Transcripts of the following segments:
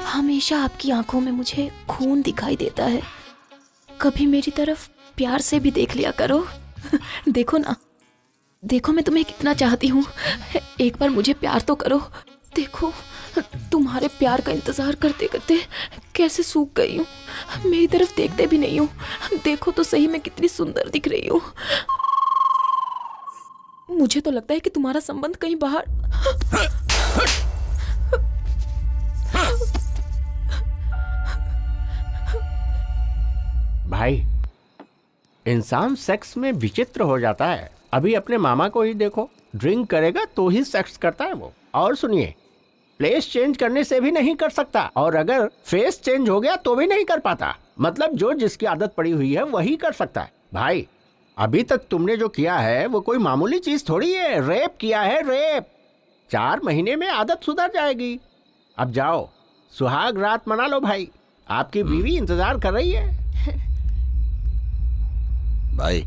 हमेशा आपकी आंखों में मुझे खून दिखाई देता है। कभी मेरी तरफ प्यार से भी देख लिया करो। देखो ना, देखो मैं तुम्हें कितना चाहती हूँ। एक बार मुझे प्यार तो करो। देखो, तुम्हारे प्यार का इंतजार करते करते कैसे सूख गई हूँ। मेरी तरफ देखते भी नहीं हो। देखो तो सही मैं कितनी सुंदर दिख रही हूँ। मुझे तो लगता है कि तुम्हारा संबंध कहीं बाहर। भाई, इंसान सेक्स में विचित्र हो जाता है। अभी अपने मामा को ही देखो, ड्रिंक करेगा तो ही सेक्स करता है वो। और सुनिए, प्लेस चेंज करने से भी नहीं कर सकता, और अगर फेस चेंज हो गया तो भी नहीं कर पाता। मतलब जो जिसकी आदत पड़ी हुई है वही कर सकता है। भाई, अभी तक तुमने जो किया है वो कोई मामूली चीज थोड़ी है। रेप किया है, रेप। 4 महीने में आदत सुधर जाएगी। अब जाओ, सुहाग रात मना लो भाई। आपकी बीवी इंतजार कर रही है। भाई,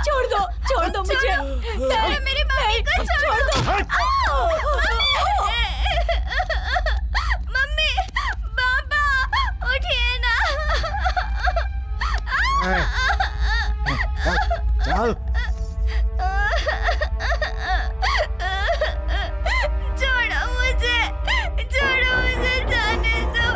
छोड़ दो मुझे। मेरी मम्मी को छोड़ दो। मम्मी, पापा, उठिए ना। चल। छोड़ो मुझे जाने दो।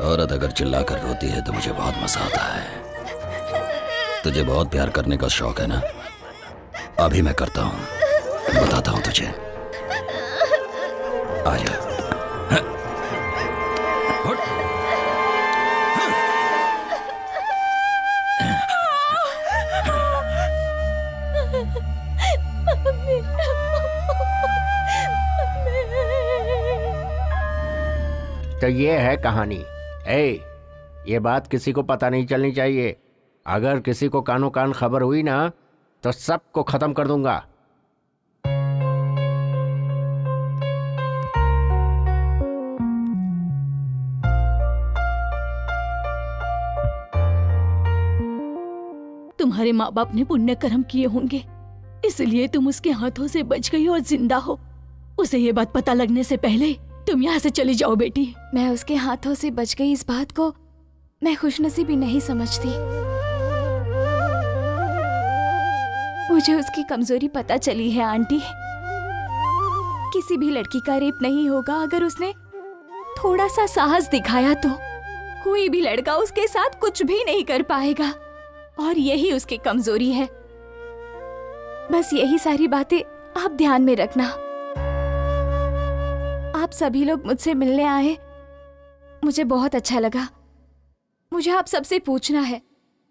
औरत अगर चिल्लाकर रोती है तो मुझे बहुत मजा आता है। तुझे बहुत प्यार करने का शौक है ना? अभी मैं करता हूँ, बताता हूँ तुझे। आजा। तो ये है कहानी। ये बात किसी को पता नहीं चलनी चाहिए। अगर किसी को कानो कान खबर हुई ना तो सबको खत्म कर दूंगा। तुम्हारे माँ बाप ने पुण्य कर्म किए होंगे, इसलिए तुम उसके हाथों से बच गई और जिंदा हो। उसे ये बात पता लगने से पहले तुम यहाँ से चली जाओ बेटी। मैं उसके हाथों से बच गई इस बात को मैं खुशनसीबी नहीं समझती। मुझे उसकी कमजोरी पता चली है आंटी। किसी भी लड़की का रेप नहीं होगा अगर उसने थोड़ा सा साहस दिखाया तो। कोई भी लड़का उसके साथ कुछ भी नहीं कर पाएगा और यही उसकी कमजोरी है। बस यही सारी बातें आप ध्यान में रखना। आप सभी लोग मुझसे मिलने आए, मुझे बहुत अच्छा लगा। मुझे आप सबसे पूछना है,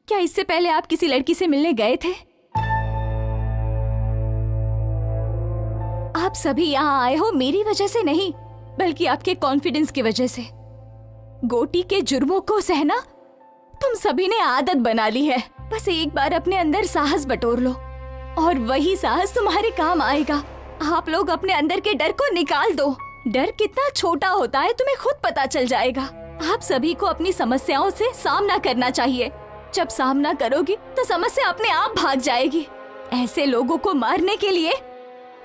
क्या इससे पहले आप किसी लड़की से मिलने गए थे? आप सभी यहाँ आए हो मेरी वजह से नहीं, बल्कि आपके कॉन्फिडेंस की वजह से। गोटी के जुर्मों को सहना तुम सभी ने आदत बना ली है। बस एक बार अपने अंदर साहस बटोर लो और वही साहस तुम्हारे काम आएगा। आप लोग अपने अंदर के डर को निकाल दो। डर कितना छोटा होता है तुम्हें खुद पता चल जाएगा। आप सभी को अपनी समस्याओं से सामना करना चाहिए। जब सामना करोगी तो समस्या अपने आप भाग जाएगी। ऐसे लोगों को मारने के लिए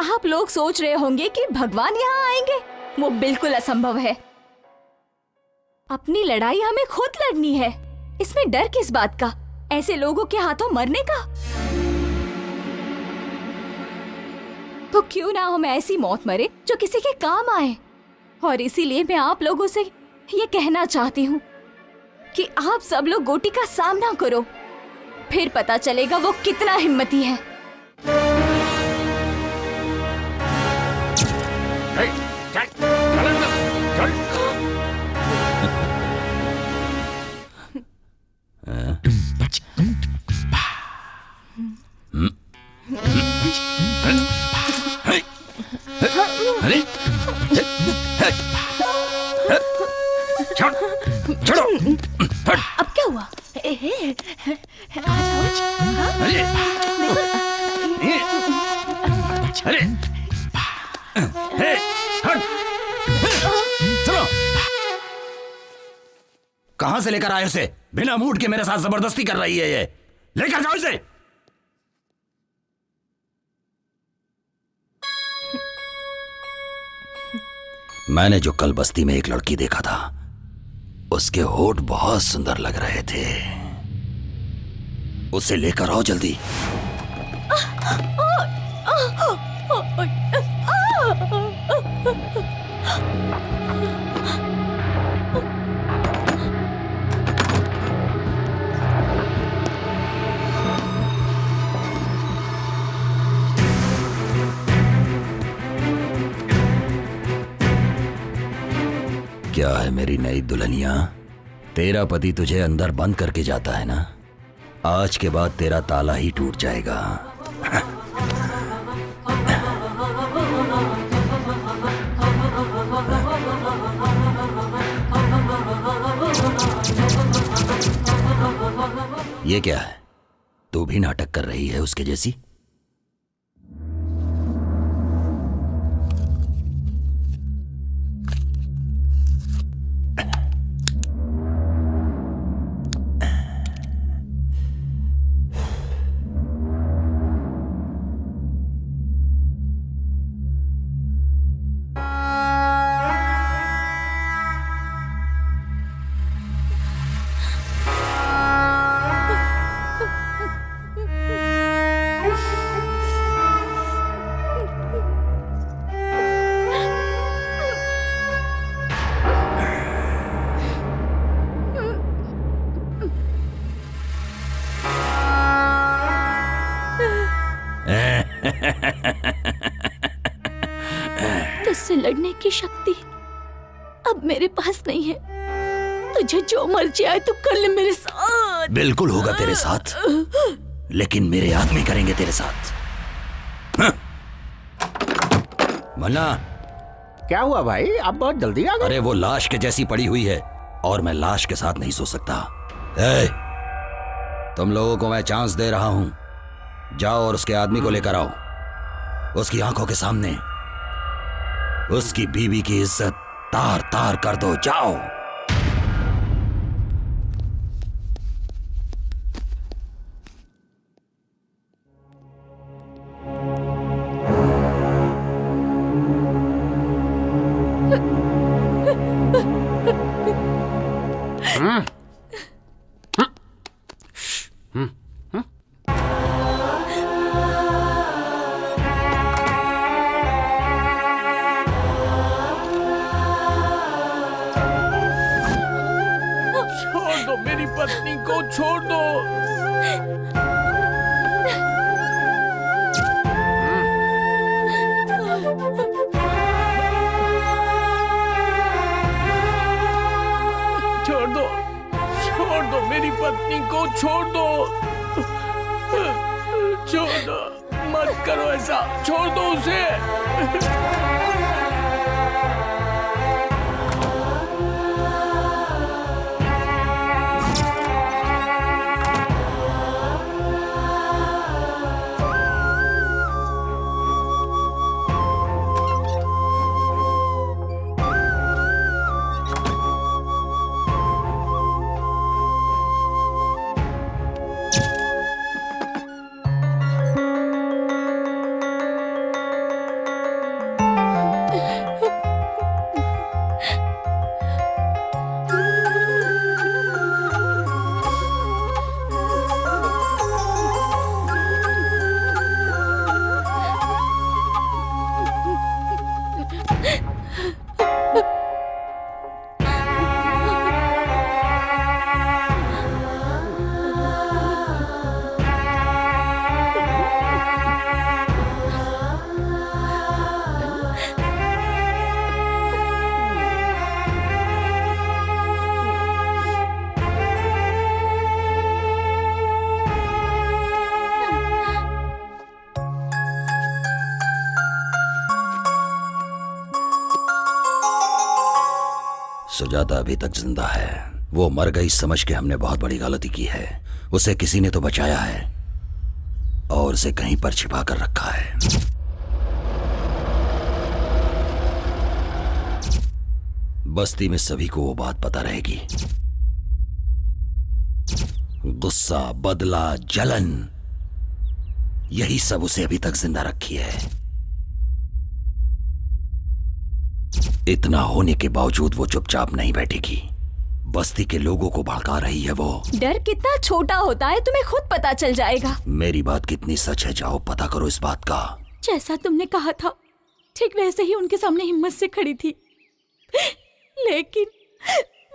आप लोग सोच रहे होंगे कि भगवान यहाँ आएंगे, वो बिल्कुल असंभव है। अपनी लड़ाई हमें खुद लड़नी है, इसमें डर किस बात का? ऐसे लोगों के हाथों मरने का? तो क्यों ना हम ऐसी मौत मरे जो किसी के काम आए। और इसीलिए मैं आप लोगों से ये कहना चाहती हूँ कि आप सब लोग गोटी का सामना करो, फिर पता चलेगा वो कितना हिम्मती है। अरे छोड़, छोड़ो। अब क्या हुआ? आ जाओ। हाँ? अरे अरे हे, हट। चलो। कहां से लेकर आए उसे? बिना मूड के मेरे साथ जबरदस्ती कर रही है ये। लेकर जाओ इसे। मैंने जो कल बस्ती में एक लड़की देखा था, उसके होठ बहुत सुंदर लग रहे थे। उसे लेकर आओ जल्दी। क्या है मेरी नई दुल्हनिया? तेरा पति तुझे अंदर बंद करके जाता है ना? आज के बाद तेरा ताला ही टूट जाएगा। ये क्या है? तू भी नाटक कर रही है उसके जैसी? तुझसे लड़ने की शक्ति अब मेरे पास नहीं है। तुझे जो मर्जी आए तो कर ले मेरे साथ। बिल्कुल होगा तेरे साथ, लेकिन मेरे आदमी करेंगे तेरे साथ। हाँ। मन्ना, क्या हुआ भाई? आप बहुत जल्दी आ गए। अरे वो लाश के जैसी पड़ी हुई है और मैं लाश के साथ नहीं सो सकता। ए, तुम लोगों को मैं चांस दे रहा हूं। जाओ और उसके आदमी को लेकर आओ। उसकी आंखों के सामने उसकी बीवी की इज्जत तार तार कर दो। जाओ। छोड़ दो मेरी पत्नी को, छोड़ दो। छोड़ दो मेरी पत्नी को, छोड़ दो। छोड़ दो, मत करो ऐसा, छोड़ दो उसे। सुजाता अभी तक जिंदा है। वो मर गई समझ के हमने बहुत बड़ी गलती की है। उसे किसी ने तो बचाया है और उसे कहीं पर छिपा कर रखा है। बस्ती में सभी को वो बात पता रहेगी। गुस्सा, बदला, जलन, यही सब उसे अभी तक जिंदा रखी है। इतना होने के बावजूद वो चुपचाप नहीं बैठेगी। बस्ती के लोगों को भड़का रही है वो। डर कितना छोटा होता है तुम्हें खुद पता चल जाएगा। मेरी बात कितनी सच है, जाओ पता करो इस बात का। जैसा तुमने कहा था ठीक वैसे ही उनके सामने हिम्मत से खड़ी थी, लेकिन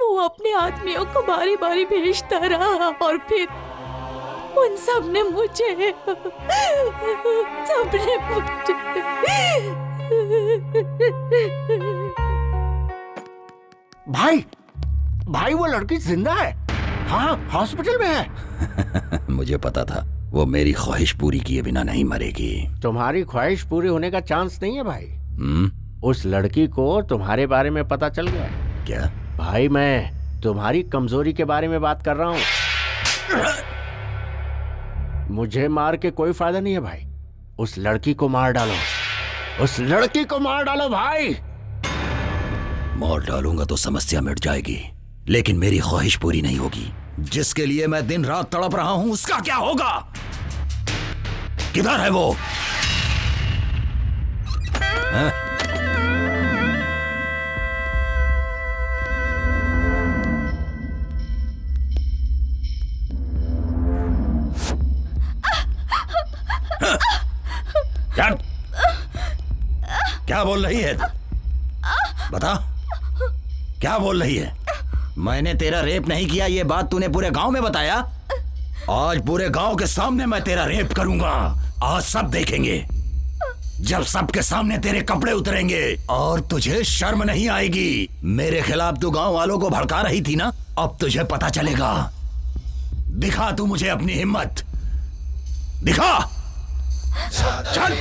वो अपने आदमियों को बारी बारी भेजता रहा और फिर उन सब ने मुझे भाई भाई वो लड़की जिंदा है। हाँ, हॉस्पिटल में है। मुझे पता था वो मेरी ख्वाहिश पूरी किए बिना नहीं मरेगी। तुम्हारी ख्वाहिश पूरी होने का चांस नहीं है भाई। उस लड़की को तुम्हारे बारे में पता चल गया है। क्या? भाई मैं तुम्हारी कमजोरी के बारे में बात कर रहा हूँ। मुझे मार के कोई फायदा नहीं है भाई। उस लड़की को मार डालो, उस लड़की को मार डालो भाई। मार डालूंगा तो समस्या मिट जाएगी, लेकिन मेरी ख्वाहिश पूरी नहीं होगी। जिसके लिए मैं दिन रात तड़प रहा हूं उसका क्या होगा? किधर है वो? हाँ? क्या बोल रही है? बता, क्या बोल रही है? मैंने तेरा रेप नहीं किया, ये बात तूने पूरे गांव में बताया। आज पूरे गांव के सामने मैं तेरा रेप करूंगा। आज सब देखेंगे। जब सबके सामने तेरे कपड़े उतरेंगे और तुझे शर्म नहीं आएगी। मेरे खिलाफ तू गांव वालों को भड़का रही थी ना, अब तुझे पता चलेगा। दिखा तू मुझे अपनी हिम्मत, दिखा। चल। चल।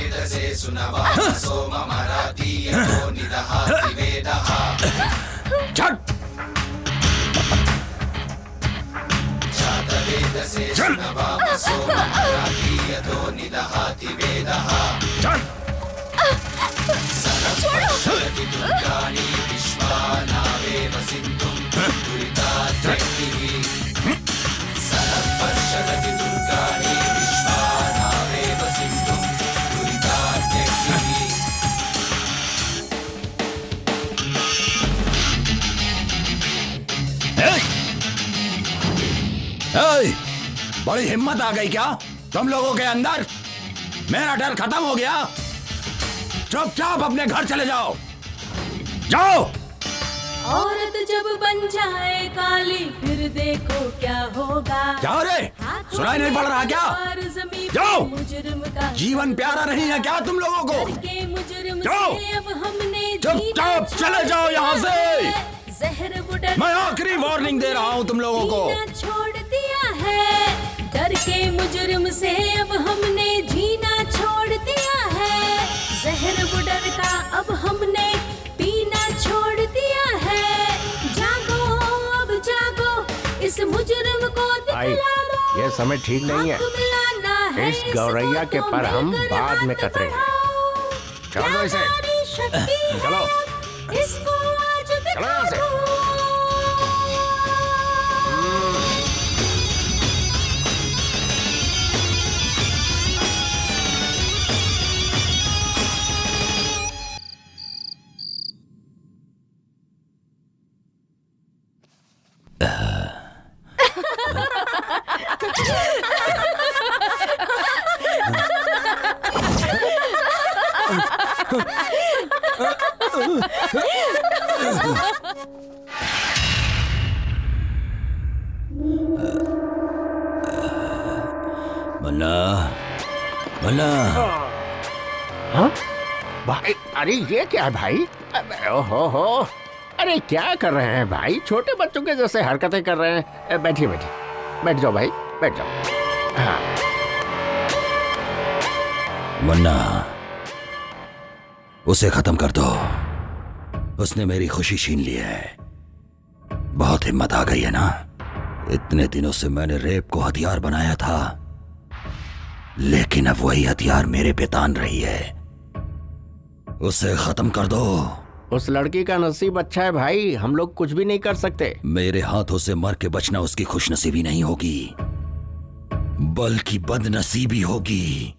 चल। चल। बड़ी हिम्मत आ गई क्या तुम लोगों के अंदर? मेरा डर खत्म हो गया। चुपचाप अपने घर चले जाओ, जाओ। औरत जब बन जाए काली फिर देखो क्या होगा। क्या रे, सुनाई नहीं पड़ रहा क्या? जाओ। जीवन प्यारा नहीं है क्या तुम लोगों को? जाओ, चुपचाप चले जाओ यहाँ से। मैं आखिरी वार्निंग दे रहा हूँ तुम लोगों को। छोड़ दिया है डर के मुजरिम से, अब हमने जीना छोड़ दिया है। जहर बुडर का अब हमने पीना छोड़ दिया है। जागो अब जागो, इस मुजरिम को दिखला दो। ये समय ठीक नहीं है। इस गौरैया के पर हम बाद में कतरेंगे। छोड़ दो इसे। चलो, इसको आज चलो यहाँ से। मन्ना, मन्ना। हाँ भाई, अरे ये क्या है भाई? ओहो, अरे क्या कर रहे हैं भाई? छोटे बच्चों के जैसे हरकतें कर रहे हैं। बैठिए बैठिए, बैठ जाओ भाई, बैठ जाओ। हाँ। मन्ना, उसे खत्म कर दो। उसने मेरी खुशी छीन ली है। बहुत हिम्मत आ गई है ना? इतने दिनों से मैंने रेप को हथियार बनाया था, लेकिन अब वही हथियार मेरे पे तान रही है। उसे खत्म कर दो। उस लड़की का नसीब अच्छा है भाई, हम लोग कुछ भी नहीं कर सकते। मेरे हाथों से मर के बचना उसकी खुशनसीबी नहीं होगी, बल्कि बदनसीबी होगी।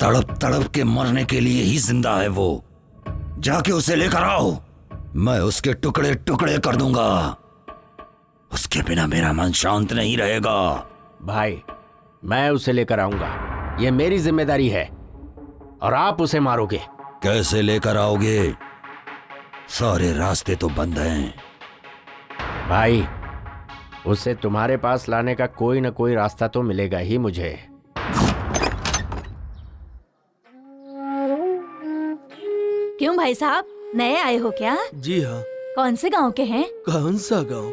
तड़प तड़प के मरने के लिए ही जिंदा है वो। जाके उसे लेकर आओ, मैं उसके टुकड़े टुकड़े कर दूंगा। उसके बिना मेरा मन शांत नहीं रहेगा। भाई मैं उसे लेकर आऊंगा, ये मेरी जिम्मेदारी है, और आप उसे मारोगे। कैसे लेकर आओगे? सारे रास्ते तो बंद हैं। भाई उसे तुम्हारे पास लाने का कोई ना कोई रास्ता तो मिलेगा ही मुझे। क्यों भाई साहब, नए आए हो क्या? जी हाँ। कौन से गांव के हैं? कौन सा गांव?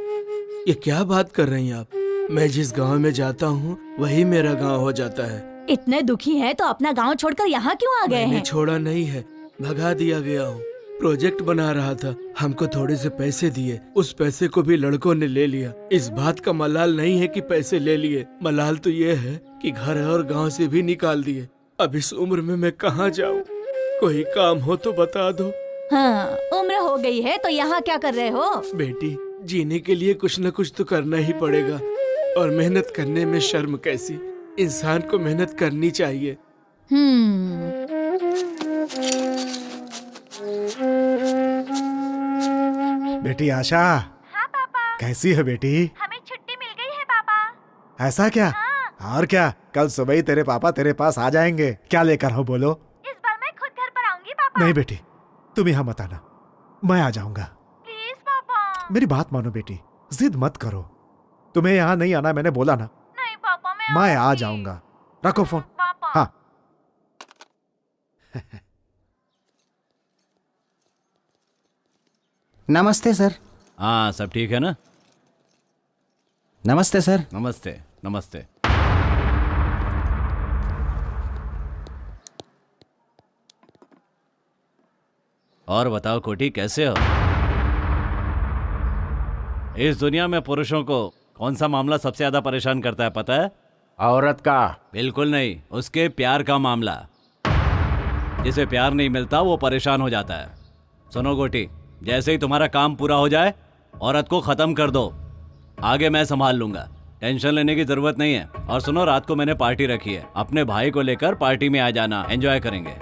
ये क्या बात कर रही हैं आप? मैं जिस गांव में जाता हूँ वही मेरा गांव हो जाता है। इतने दुखी हैं तो अपना गांव छोड़कर यहाँ क्यों आ गए मैंने हैं? छोड़ा नहीं है, भगा दिया गया हूँ। प्रोजेक्ट बना रहा था, हमको थोड़े से पैसे दिए, उस पैसे को भी लड़कों ने ले लिया। इस बात का मलाल नहीं है कि पैसे ले लिए, मलाल तो ये है कि घर और गांव से भी निकाल दिए। अब इस उम्र में मैं कहाँ जाऊँ? कोई काम हो तो बता दो। हाँ, उम्र हो गई है तो यहाँ क्या कर रहे हो? बेटी, जीने के लिए कुछ न कुछ तो करना ही पड़ेगा, और मेहनत करने में शर्म कैसी? इंसान को मेहनत करनी चाहिए। बेटी आशा। हाँ पापा। कैसी है बेटी? हमें छुट्टी मिल गई है पापा। ऐसा क्या? और क्या, कल सुबह ही तेरे पापा तेरे पास आ जाएंगे। क्या लेकर हो बोलो? इस बार मैं खुद घर पर आऊंगी पापा। नहीं बेटी, तुम यहाँ मत आना, मैं आ जाऊंगा। प्लीज पापा। मेरी बात मानो बेटी, जिद मत करो। तुम्हें यहाँ नहीं आना मैंने बोला ना। नहीं पापा, मैं आ आऊंगी। जाऊंगा। रखो फोन। पापा। हाँ। नमस्ते सर। हाँ, सब ठीक है ना? नमस्ते सर। नमस्ते नमस्ते। और बताओ कोटी, कैसे हो? इस दुनिया में पुरुषों को कौन सा मामला सबसे ज्यादा परेशान करता है पता है? औरत का। बिल्कुल नहीं, उसके प्यार का मामला। जिसे प्यार नहीं मिलता वो परेशान हो जाता है। सुनो गोटी, जैसे ही तुम्हारा काम पूरा हो जाए औरत को खत्म कर दो, आगे मैं संभाल लूंगा। टेंशन लेने की जरूरत नहीं है। और सुनो, रात को मैंने पार्टी रखी है, अपने भाई को लेकर पार्टी में आ जाना, एंजॉय करेंगे।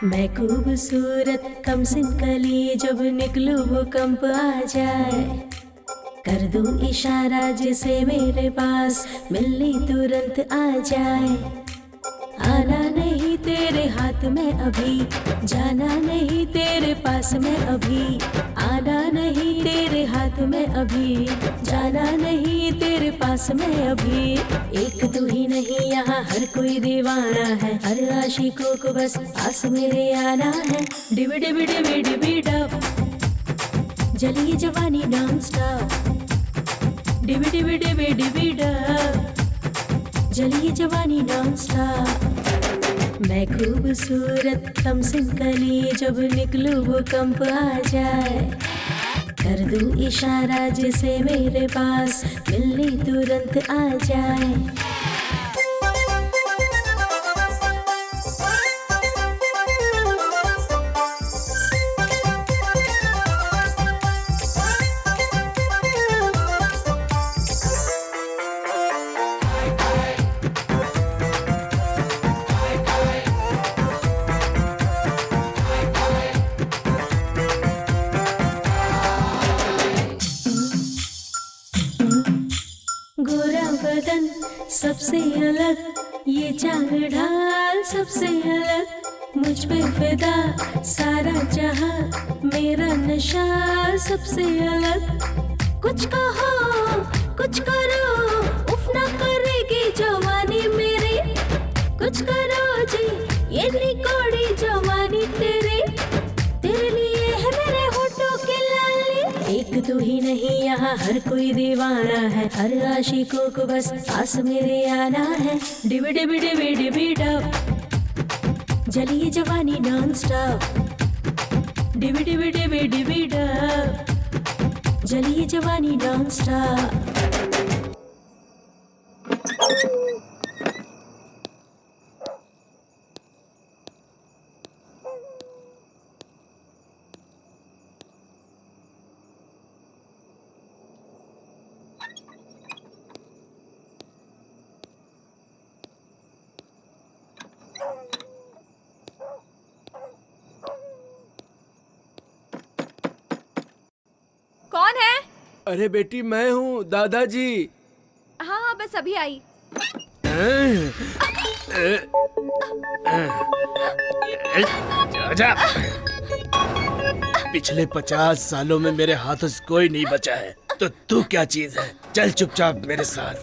मैं खूबसूरत कम सिन कली, जब निकलूं भूकंप आ जाए। कर दूं इशारा जिसे मेरे पास मिलने तुरंत आ जाए। आना नहीं तेरे हाथ में अभी, जाना नहीं तेरे पास में अभी। आना नहीं तेरे हाथ में अभी, जाना नहीं तेरे पास में अभी। एक तू ही नहीं यहाँ हर कोई दीवाना है, हर आशिकों को बस पास मेरे आना है। डिबी डिबी डिबी डिबी डब, जली जवानी नॉन स्टॉप। डिबी डिबी डिबी डिबी डब, जली जवानी नॉन स्टॉप। मैं खूबसूरत कम सिन कली, जब निकलूं भूकंप आ जाए। कर दूं इशारा जिसे मेरे पास मिलने तुरंत आ जाए। सबसे अलग ये चाल ढाल सबसे अलग मुझ पे फिदा सारा जहां मेरा नशा सबसे अलग कुछ कहो कुछ करो उफ ना करेगी जवानी मेरी कुछ करो जी ये निकोड़ी जवानी तेरे तेरे लिए है मेरे होठों की लाली एक तू ही नहीं यहाँ हर कोई दीवाना है हर आशिकों को बस पास मेरे आना है डिबी डिबी डिबी डिबी डब जलिए जवानी नॉन स्टॉप डिबी डिबी डिबी डिबी डब जलिए जवानी नॉन स्टॉप कौन है? अरे बेटी मैं हूँ दादाजी। हाँ हाँ बस अभी आई। जा। पिछले 50 सालों में मेरे हाथों से कोई नहीं बचा है तो तू क्या चीज है? चल चुपचाप मेरे साथ।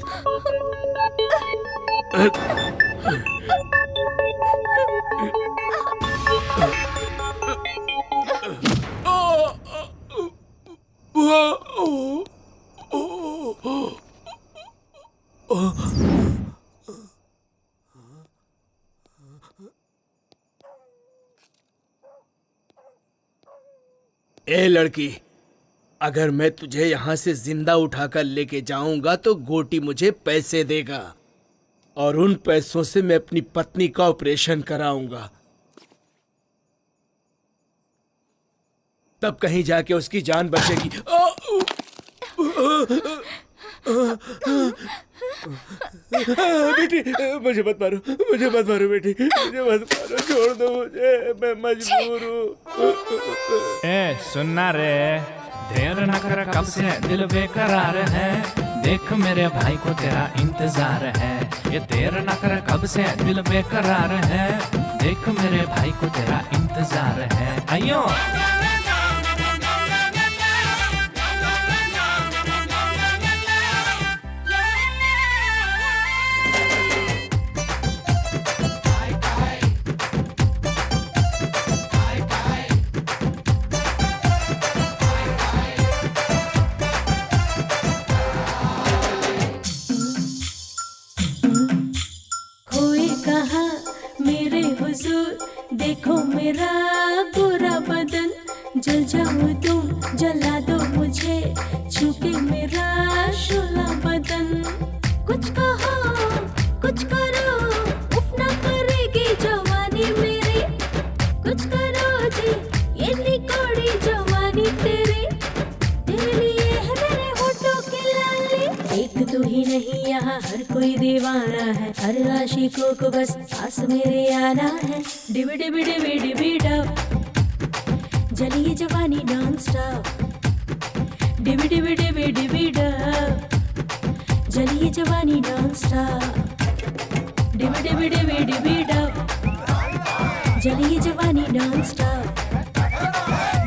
ए लड़की, अगर मैं तुझे यहाँ से जिंदा उठाकर लेके जाऊंगा तो गोटी मुझे पैसे देगा और उन पैसों से मैं अपनी पत्नी का ऑपरेशन कराऊंगा। तब कहीं जाके उसकी जान बचेगी। बेटी मुझे मत मारो, मुझे मत मारो बेटी, मुझे मत मारो, छोड़ दो मुझे, मैं मजबूर हूँ। ए सुनना रे, देर न कर कब से दिल बेकरार है, देख मेरे भाई को तेरा इंतजार है। ये देर न कर कब से दिल बेकरार है, देख मेरे भाई को तेरा इंतजार है। आइयो देखो मेरा गोरा बदन, जल जाऊं तुम जला दो मुझे, छूके मेरा शोला बदन। कुछ कहो कुछ करो, उफ ना करेगी जवानी मेरी, कुछ करो जी ये निकोड़ी जवानी तेरी, तेरे लिए है मेरे होठों की लाली। एक तू ही नहीं यहाँ हर कोई दीवाना है, हर आशिकों को बस पास मेरे आना है। डिबी डिबी डिबी डिबी डब जलिए जवानी नॉन स्टॉप, डिबी डिबी डिबी डिबी डब जलिए जवानी नॉन स्टॉप, डिबी डिबी डिबी डिबी डब जलिए जवानी नॉन स्टॉप,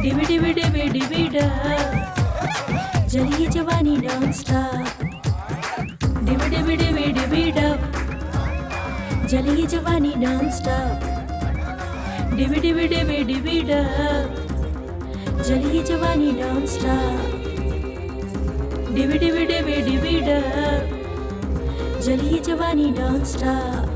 डिबी डिबी डिबी डिबी डब जलिए जवानी नॉन स्टॉप, डिबी डिबी डिबी डिबी डब जलिए जवानी नॉन स्टॉप, डिबी डिबी डिबी डिबी डब जलिए जवानी नॉन स्टॉप, डिबी डिबी डिबी डिबी डब जलिए जवानी नॉन स्टॉप।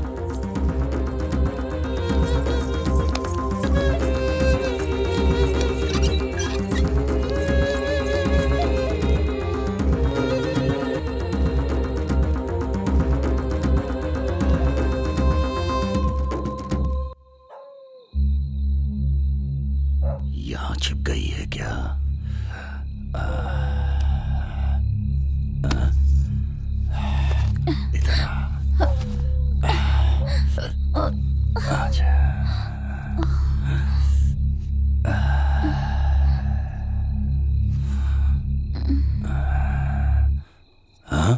यहाँ छिप गई है क्या? इधर आजा। हाँ?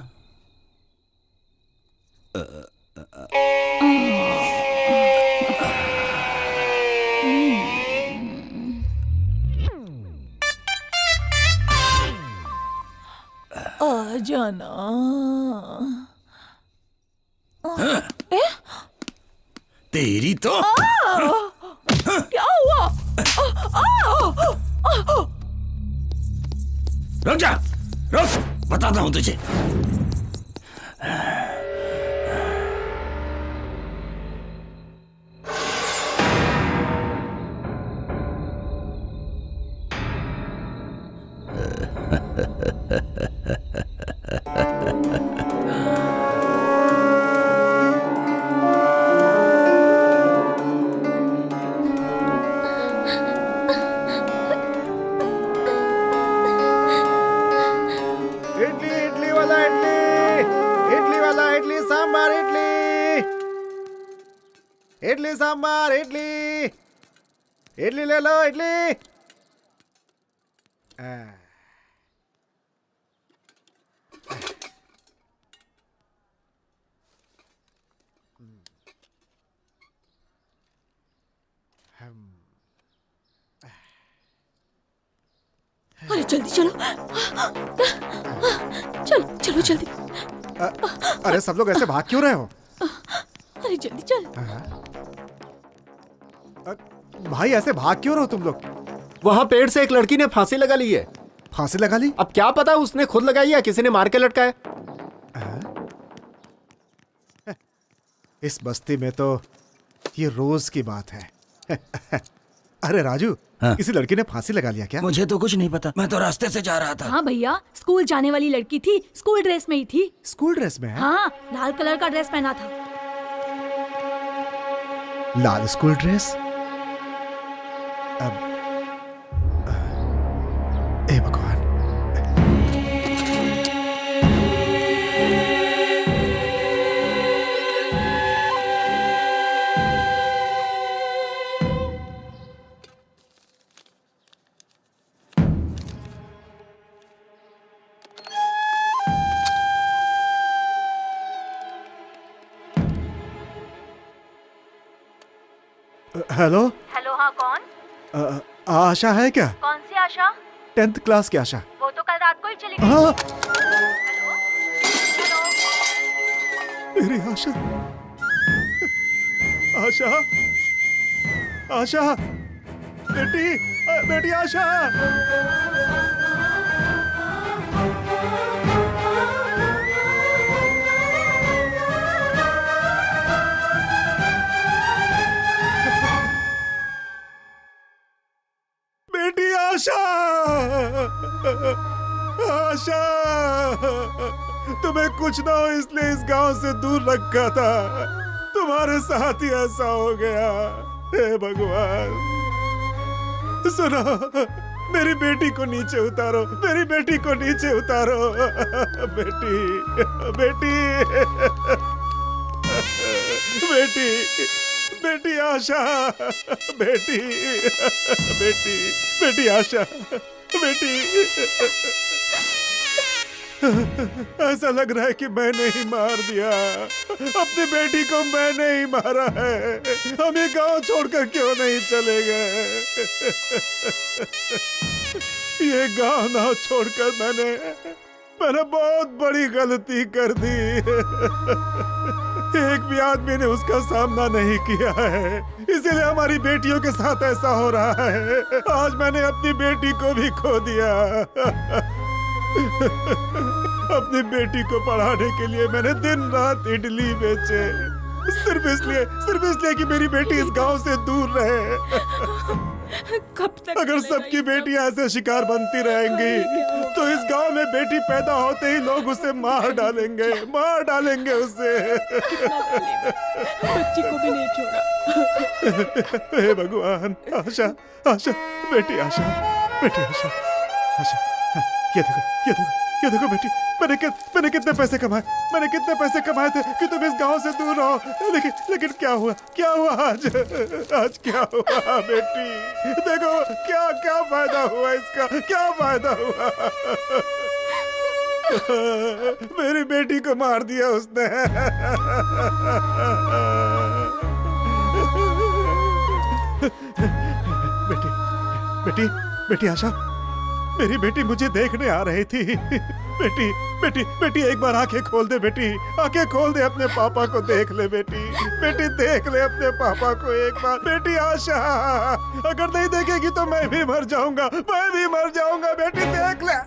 जाना। तेरी तो क्या हुआ? रुक जा, रुक, बताता हूं तुझे। इडली इडली वाला इडली, इडली वाला इडली सांबार इडली, इडली सांबार इडली, इडली ले लो इडली। अरे जल्दी चलो, चलो चलो जल्दी। अरे सब लोग ऐसे भाग क्यों रहे हो? अरे जल्दी चल। भाई ऐसे भाग क्यों रहे हो तुम लोग? वहाँ पेड़ से एक लड़की ने फांसी लगा ली है। फांसी लगा ली? अब क्या पता उसने खुद लगाई या किसी ने मार के लटकाया। इस बस्ती में तो ये रोज की बात है। अरे राजू, हाँ? किसी लड़की ने फांसी लगा लिया क्या? मुझे तो कुछ नहीं पता, मैं तो रास्ते से जा रहा था। हाँ भैया, स्कूल जाने वाली लड़की थी, स्कूल ड्रेस में ही थी। स्कूल ड्रेस में है? हाँ, लाल कलर का ड्रेस पहना था। लाल स्कूल ड्रेस? अब ए भगवान। हेलो। हेलो, हाँ कौन? आशा है क्या? कौन सी आशा? 10th क्लास की आशा। वो तो कल रात को ही चली गई। हाँ, हेलो हेलो, मेरी आशा, आशा, आशा, बेटी, बेटी आशा। बेटी आशा, आशा, तुम्हें कुछ ना हो इसलिए इस गांव से दूर रखा था, तुम्हारे साथ ही ऐसा हो गया। हे भगवान, सुनो, मेरी बेटी को नीचे उतारो, मेरी बेटी को नीचे उतारो। बेटी, बेटी, बेटी, बेटी आशा, बेटी, बेटी, बेटी आशा, बेटी। ऐसा लग रहा है कि मैंने ही मार दिया, अपनी बेटी को मैंने ही मारा है। हम ये गांव छोड़कर क्यों नहीं चले गए? ये गांव ना छोड़कर मैंने बहुत बड़ी गलती कर दी। एक भी आदमी ने उसका सामना नहीं किया है, इसीलिए हमारी बेटियों के साथ ऐसा हो रहा है। आज मैंने अपनी बेटी को भी खो दिया। अपनी बेटी को पढ़ाने के लिए मैंने दिन रात इडली बेचे, सिर्फ इसलिए कि मेरी बेटी इस गांव से दूर रहे। कब तक अगर सबकी बेटियां ऐसे शिकार बनती रहेंगी तो इस गांव में बेटी पैदा होते ही लोग उसे मार डालेंगे उसे। बच्ची को भी नहीं छोड़ा। हे भगवान, आशा, आशा, बेटी आशा, बेटी आशा, आशा, ये देखो बेटी, मैंने कितने पैसे कमाए थे कि तुम इस गांव से दूर रहो। लेकिन क्या हुआ आज क्या हुआ बेटी? देखो क्या फायदा हुआ इसका, क्या फायदा हुआ? मेरी बेटी को मार दिया उसने। बेटी आशा, मेरी बेटी मुझे देखने आ रही थी। बेटी बेटी बेटी एक बार आंखें खोल दे बेटी, आंखें खोल दे, अपने पापा को देख ले बेटी, बेटी देख ले अपने पापा को एक बार। बेटी आशा, अगर नहीं देखेगी तो मैं भी मर जाऊंगा, मैं भी मर जाऊंगा। बेटी देख ले।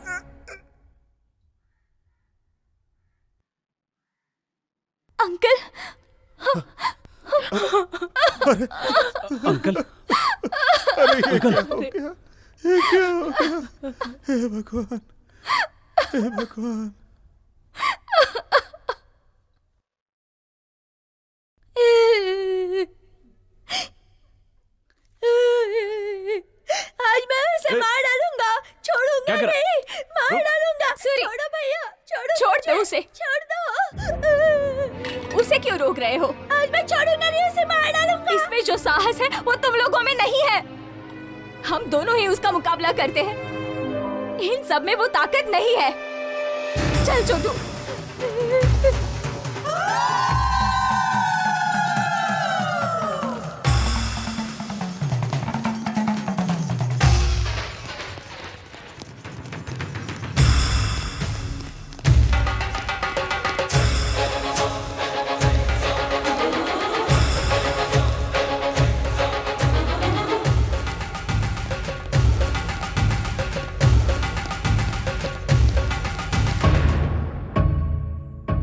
अंकल, अंकल, अरे ये क्या हो गया, ये क्या हो गया? हे भगवान, हे भगवान। आज मैं उसे मार डालूंगा, छोड़ूंगा क्या करा? नहीं, मार रुक। डालूंगा। सूरी, छोड़ो भैया, छोड़ो, छोड़ दो उसे। छोड़ दो। उसे क्यों रोक रहे हो? आज मैं छोड़ूंगा नहीं, उसे मार डालूंगा। इसमें जो साहस है वो तुम लोगों में नहीं है। हम दोनों ही उसका मुकाबला करते हैं। इन सब में वो ताकत नहीं है। चल छोटू।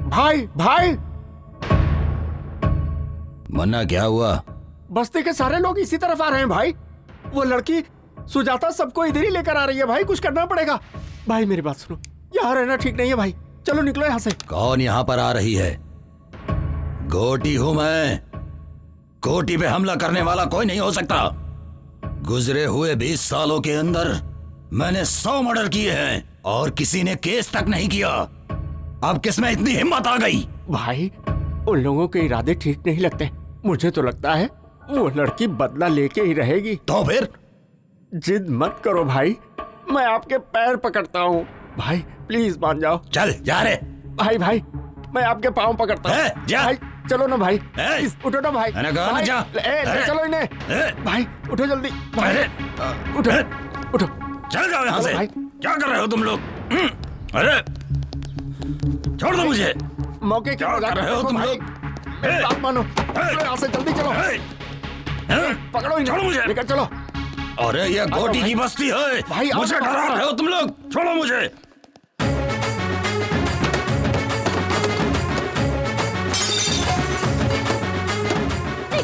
भाई भाई, मन्ना क्या हुआ? बस्ती के सारे लोग इसी तरफ आ रहे हैं भाई। वो लड़की सुजाता सबको इधर ही लेकर आ रही है भाई, कुछ करना पड़ेगा। भाई मेरी बात सुनो, यहाँ रहना ठीक नहीं है भाई, चलो निकलो यहाँ से। कौन यहाँ पर आ रही है? गोटी हूं मैं। गोटी पे हमला करने वाला कोई नहीं हो सकता। गुजरे हुए 20 सालों के अंदर मैंने 100 मर्डर किए हैं और किसी ने केस तक नहीं किया। अब किसमें इतनी हिम्मत आ गई? भाई उन लोगों के इरादे ठीक नहीं लगते। मुझे तो लगता है वो लड़की बदला लेके ही रहेगी। तो फिर? जिद मत करो भाई, मैं आपके पैर पकड़ता हूँ। भाई प्लीज मान जाओ। चल जा रे। भाई भाई मैं आपके पाँव पकड़ता हूँ। जा। भाई चलो ना भाई, ए, उठो ना भाई। मैंने कहा ना भाई, जा। ले चलो इन्हें। भाई उठो जल्दी। भाई अरे उठो उठो। चल जाओ यहाँ से। भाई। क्या कर रहे हो तुम लोग? अरे छोड़ दो मुझे। मौके की क्या मजाक कर रहे हो देखो तुम भाई। लोग? मेरी बात मानो, चलो यहाँ से जल्दी चलो। पकड़ो इन्हें, छोड़ो मुझे। लेकर चलो। अरे ये गोटी की बस्ती है भाई, आओ मुझे ना, डरा रहे हो तुम लोग। छोड़ो मुझे।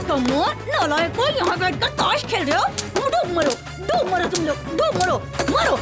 नालायक को यहाँ बैठकर ताश खेल रहे हो? डूब मरो तुम लोग, डूब मरो, मरो।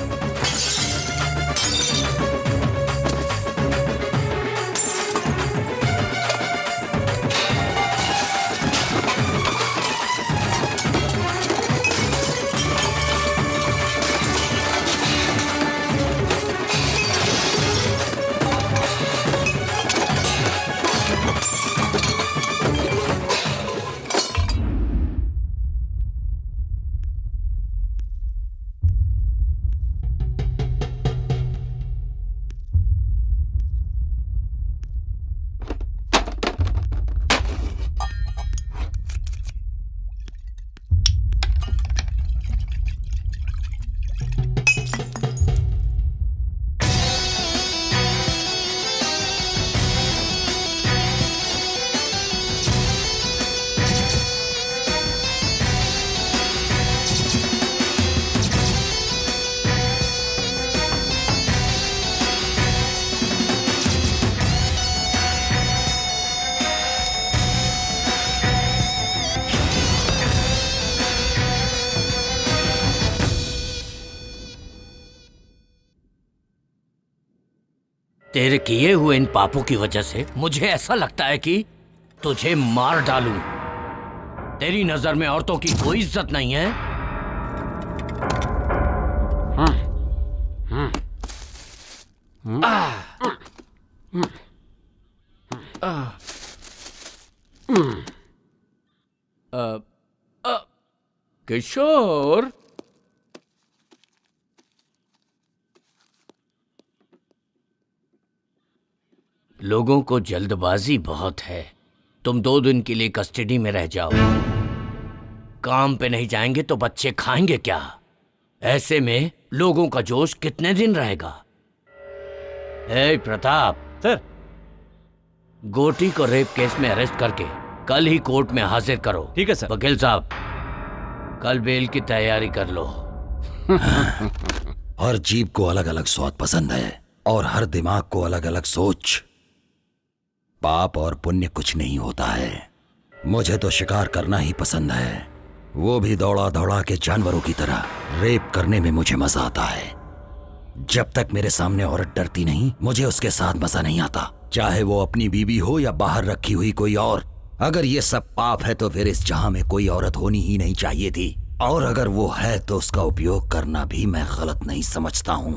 तेरे किए हुए इन पापों की वजह से मुझे ऐसा लगता है कि तुझे मार डालूं। तेरी नजर में औरतों की कोई इज्जत नहीं है। किशोर, लोगों को जल्दबाजी बहुत है। तुम 2 दिन के लिए कस्टडी में रह जाओ। काम पे नहीं जाएंगे तो बच्चे खाएंगे क्या? ऐसे में लोगों का जोश कितने दिन रहेगा? ए प्रताप सर। गोटी को रेप केस में अरेस्ट करके कल ही कोर्ट में हाजिर करो। ठीक है सर। वकील साहब, कल बेल की तैयारी कर लो। हर जीभ को अलग अलग स्वाद पसंद है और हर दिमाग को अलग अलग सोच। पाप और पुण्य कुछ नहीं होता है। मुझे तो शिकार करना ही पसंद है, वो भी दौड़ा दौड़ा के जानवरों की तरह। रेप करने में मुझे मजा आता है। जब तक मेरे सामने औरत डरती नहीं, मुझे उसके साथ मजा नहीं आता, चाहे वो अपनी बीवी हो या बाहर रखी हुई कोई और। अगर ये सब पाप है तो फिर इस जहां में कोई औरत होनी ही नहीं चाहिए थी, और अगर वो है तो उसका उपयोग करना भी मैं गलत नहीं समझता हूं।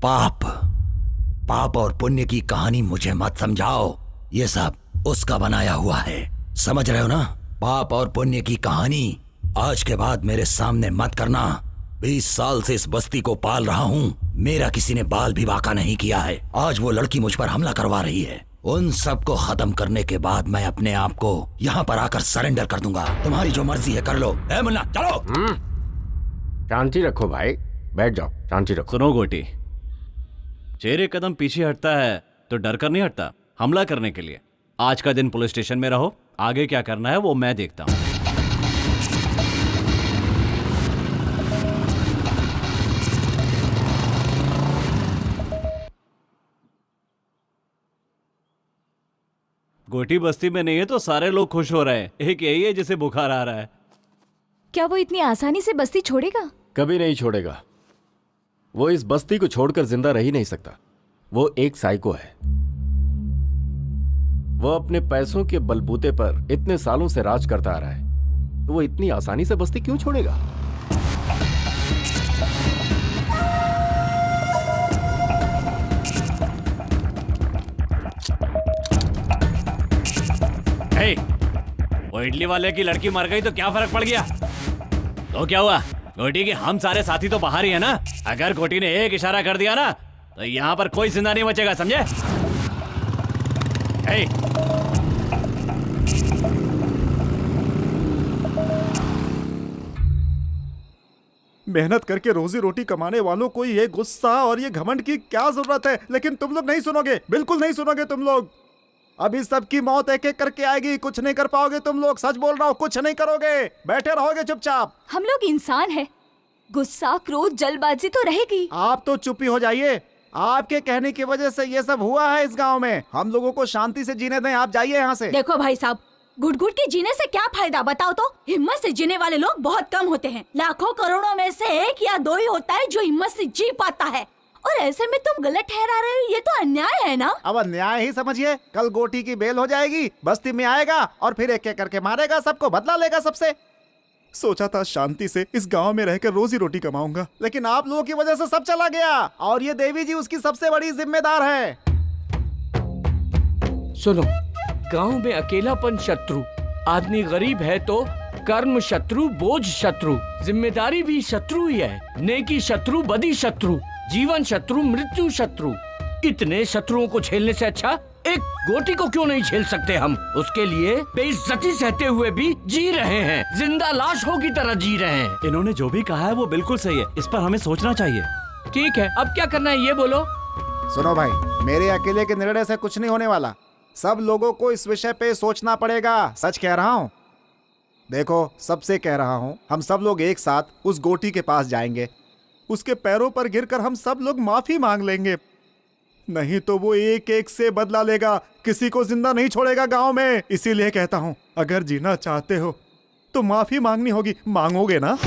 पाप और पुण्य की कहानी मुझे मत समझाओ, ये सब उसका बनाया हुआ है। समझ रहे हो ना? पाप और पुण्य की कहानी आज के बाद मेरे सामने मत करना। 20 साल से इस बस्ती को पाल रहा हूँ, मेरा किसी ने बाल भी बांका नहीं किया है। आज वो लड़की मुझ पर हमला करवा रही है। उन सब को खत्म करने के बाद मैं अपने आप को यहाँ पर आकर सरेंडर कर दूंगा। तुम्हारी जो मर्जी है कर लो। ए मुन्ना चलो। शांति रखो भाई, बैठ जाओ, शांति रखो। सुनो गोटी, शेर एक कदम पीछे हटता है तो डर कर नहीं हटता, हमला करने के लिए। आज का दिन पुलिस स्टेशन में रहो, आगे क्या करना है वो मैं देखता हूँ। गोटी बस्ती में नहीं है तो सारे लोग खुश हो रहे हैं। एक यही है जिसे बुखार आ रहा है। क्या वो इतनी आसानी से बस्ती छोड़ेगा? कभी नहीं छोड़ेगा। वो इस बस्ती को छोड़कर जिंदा रह ही नहीं सकता। वो एक साइको है। वो अपने पैसों के बलबूते पर इतने सालों से राज करता आ रहा है, तो वो इतनी आसानी से बस्ती क्यों छोड़ेगा? हे, वो इडली वाले की लड़की मर गई तो क्या फर्क पड़ गया? तो क्या हुआ? गोटी के हम सारे साथी तो बाहर ही है ना। अगर गोटी ने एक इशारा कर दिया ना तो यहाँ पर कोई जिंदा नहीं बचेगा, समझे? हे, मेहनत करके रोजी रोटी कमाने वालों को ये गुस्सा और ये घमंड की क्या जरूरत है? लेकिन तुम लोग नहीं सुनोगे, बिल्कुल नहीं सुनोगे तुम लोग। अभी सबकी मौत एक एक करके आएगी, कुछ नहीं कर पाओगे तुम लोग। सच बोल रहा हूँ, कुछ नहीं करोगे, बैठे रहोगे चुपचाप। हम लोग इंसान हैं, गुस्सा क्रोध जल्दबाजी तो रहेगी। आप तो चुप ही हो जाइए। आपके कहने की वजह से ये सब हुआ है इस गांव में। हम लोगों को शांति से जीने दें, आप जाइए यहाँ से। देखो भाई साहब, घुट घुट के जीने से क्या फायदा बताओ तो? हिम्मत से जीने वाले लोग बहुत कम होते हैं। लाखों करोड़ों में से 1 या 2 ही होता है जो हिम्मत से जी पाता है। और ऐसे में तुम गलत ठहरा रहे हो, ये तो अन्याय है ना? अब अन्याय ही समझिए। कल गोटी की बेल हो जाएगी, बस्ती में आएगा और फिर एक एक करके मारेगा सबको, बदला लेगा सबसे। सोचा था शांति से इस गांव में रहकर रोजी रोटी कमाऊंगा, लेकिन आप लोगों की वजह से सब चला गया। और ये देवी जी उसकी सबसे बड़ी जिम्मेदार है। सुनो, गांव में अकेलापन शत्रु, आदमी गरीब है तो कर्म शत्रु, बोझ शत्रु, जिम्मेदारी भी शत्रु ही है। नेकी शत्रु, बदी शत्रु, जीवन शत्रु, मृत्यु शत्रु। इतने शत्रुओं को झेलने से अच्छा एक गोटी को क्यों नहीं झेल सकते हम? उसके लिए बेइज्जती सहते हुए भी जी रहे हैं, जिंदा लाशों की तरह जी रहे हैं। इन्होंने जो भी कहा है वो बिल्कुल सही है, इस पर हमें सोचना चाहिए। ठीक है, अब क्या करना है ये बोलो। सुनो भाई, मेरे अकेले के निर्णय से कुछ नहीं होने वाला। सब लोगों को इस विषय पे सोचना पड़ेगा। सच कह रहा हूँ। देखो, सबसे कह रहा हूँ, हम सब लोग एक साथ उस गोटी के पास जाएंगे। उसके पैरों पर गिरकर हम सब लोग माफी मांग लेंगे। नहीं तो वो एक एक से बदला लेगा, किसी को जिंदा नहीं छोड़ेगा गांव में। इसीलिए कहता हूँ, अगर जीना चाहते हो तो माफी मांगनी होगी। मांगोगे ना?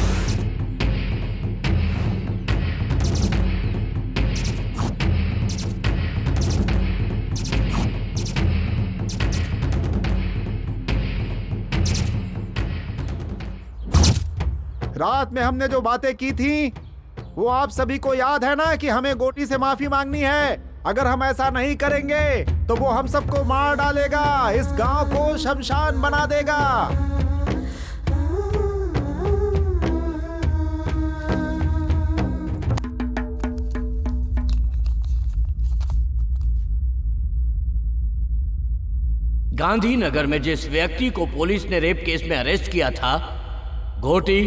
रात में हमने जो बातें की थी वो आप सभी को याद है ना, कि हमें गोटी से माफी मांगनी है। अगर हम ऐसा नहीं करेंगे तो वो हम सबको मार डालेगा, इस गांव को शमशान बना देगा। गांधीनगर में जिस व्यक्ति को पुलिस ने रेप केस में अरेस्ट किया था, घोटी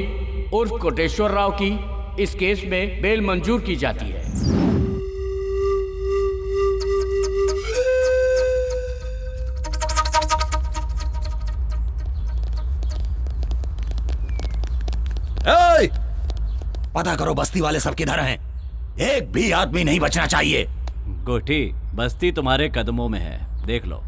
उर्फ कोटेश्वर राव की इस केस में बेल मंजूर की जाती है। ए! पता करो बस्ती वाले सब किधर हैं। एक भी आदमी नहीं बचना चाहिए। गोटी, बस्ती तुम्हारे कदमों में है, देख लो।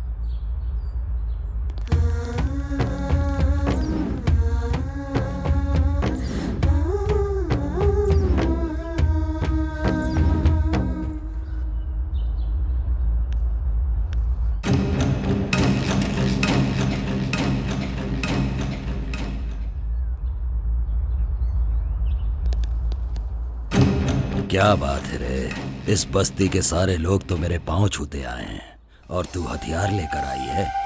क्या बात है रे, इस बस्ती के सारे लोग तो मेरे पांव छूते आए हैं और तू हथियार लेकर आई है।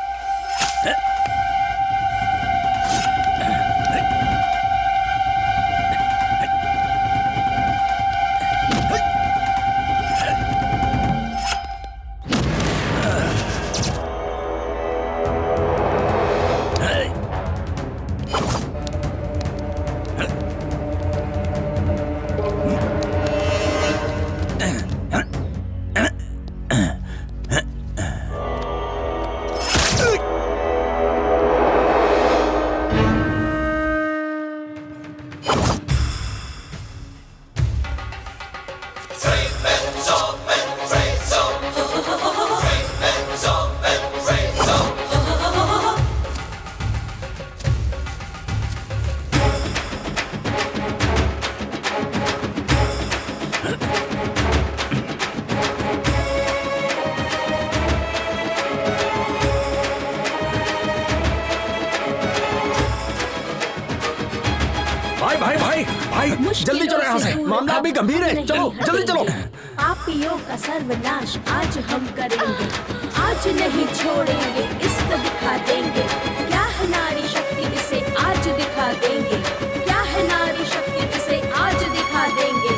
जल्दी चलो यहाँ से, मामला अभी गंभीर है। चलो जल्दी चलो। पापियों का सर्वनाश आज हम करेंगे, आज नहीं छोड़ेंगे, इसको दिखा देंगे क्या है नारी शक्ति, इसे आज दिखा देंगे क्या है नारी शक्ति, इसे आज दिखा देंगे,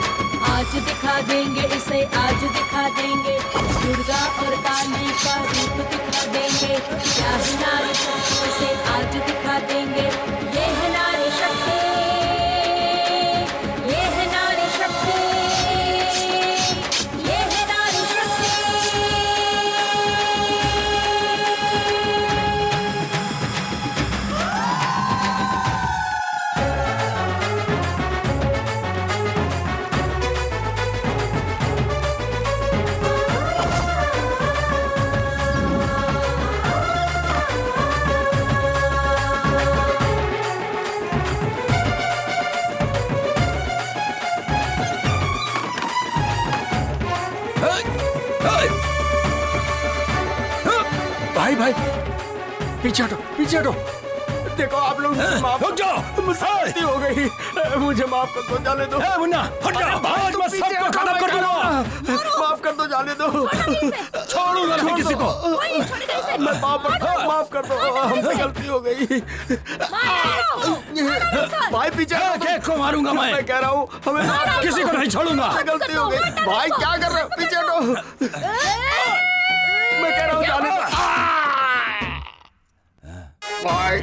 आज दिखा देंगे, इसे आज दिखा देंगे, दुर्गा और काली का रूप दिखा देंगे क्या है नारी शक्ति, इसे आज दिखा देंगे। ये है नारी शक्ति, भाई पीछे हटो, पीछे हटो। देखो आप लोग माफ रुक जाओ, मुझसे गलती हो गई, मुझे माफ कर दो, जाने दो। मुन्ना हट जा, आज मैं सबको खत्म कर दूंगा। माफ कर दो, जाने दो। छोड़ूंगा नहीं किसी को। मैं माफ कर दो, हमसे गलती हो गई। भाई पीछे केक को मारूंगा मैं कह रहा हूँ, हमें किसी को नहीं छोड़ूंगा। गलती हो गई। भाई क्या कर रहे हो, पीछे हटो। मैं कह रहा हूँ जाने दो। भाई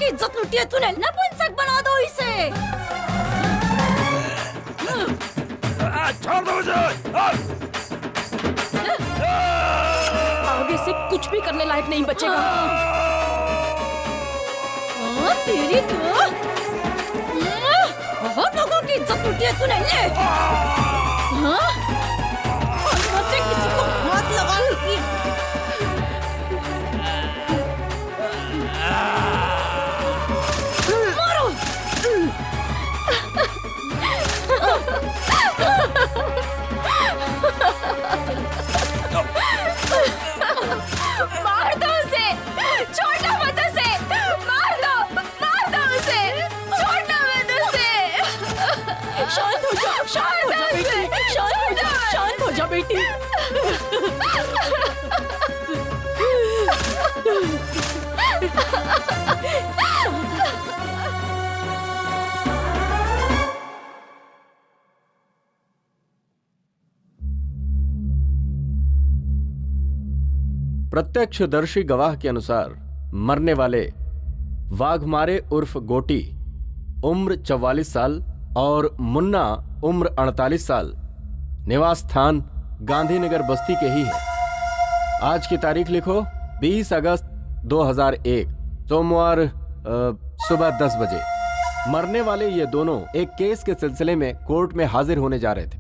इज्जत लुटी है तूने, नपुंसक बना दो इसे। छोड़ दो मुझे। आगे से कुछ भी करने लायक नहीं बचेगा। तेरी तो बहुत लोगों की इज्जत लुटी है तूने। मुझसे किसी को हाथ लगाने की बेटी। प्रत्यक्षदर्शी गवाह के अनुसार मरने वाले वाघमारे उर्फ गोटी उम्र 44 साल और मुन्ना उम्र 48 साल निवास स्थान गांधीनगर बस्ती के ही है। आज की तारीख लिखो 20 अगस्त 2001 सोमवार सुबह 10 बजे। मरने वाले ये दोनों एक केस के सिलसिले में कोर्ट में हाजिर होने जा रहे थे।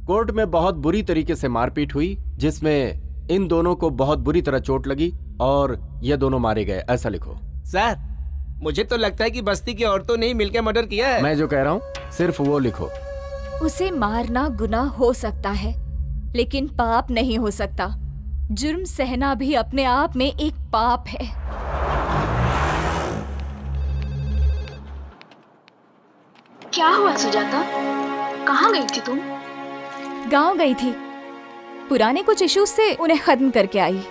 कोर्ट में बहुत बुरी तरीके से मारपीट हुई जिसमें इन दोनों को बहुत बुरी तरह चोट लगी और ये दोनों मारे गए, ऐसा लिखो। सर मुझे तो लगता है कि बस्ती की औरतों ने ही मिलकर मर्डर किया है। मैं जो कह रहा हूँ सिर्फ वो लिखो। उसे मारना गुनाह हो सकता है लेकिन पाप नहीं हो सकता। जुर्म सहना भी अपने आप में एक पाप है। क्या हुआ सुजाता? कहाँ गई थी तुम? गांव गई थी, पुराने कुछ इश्यूज से उन्हें खत्म करके आई।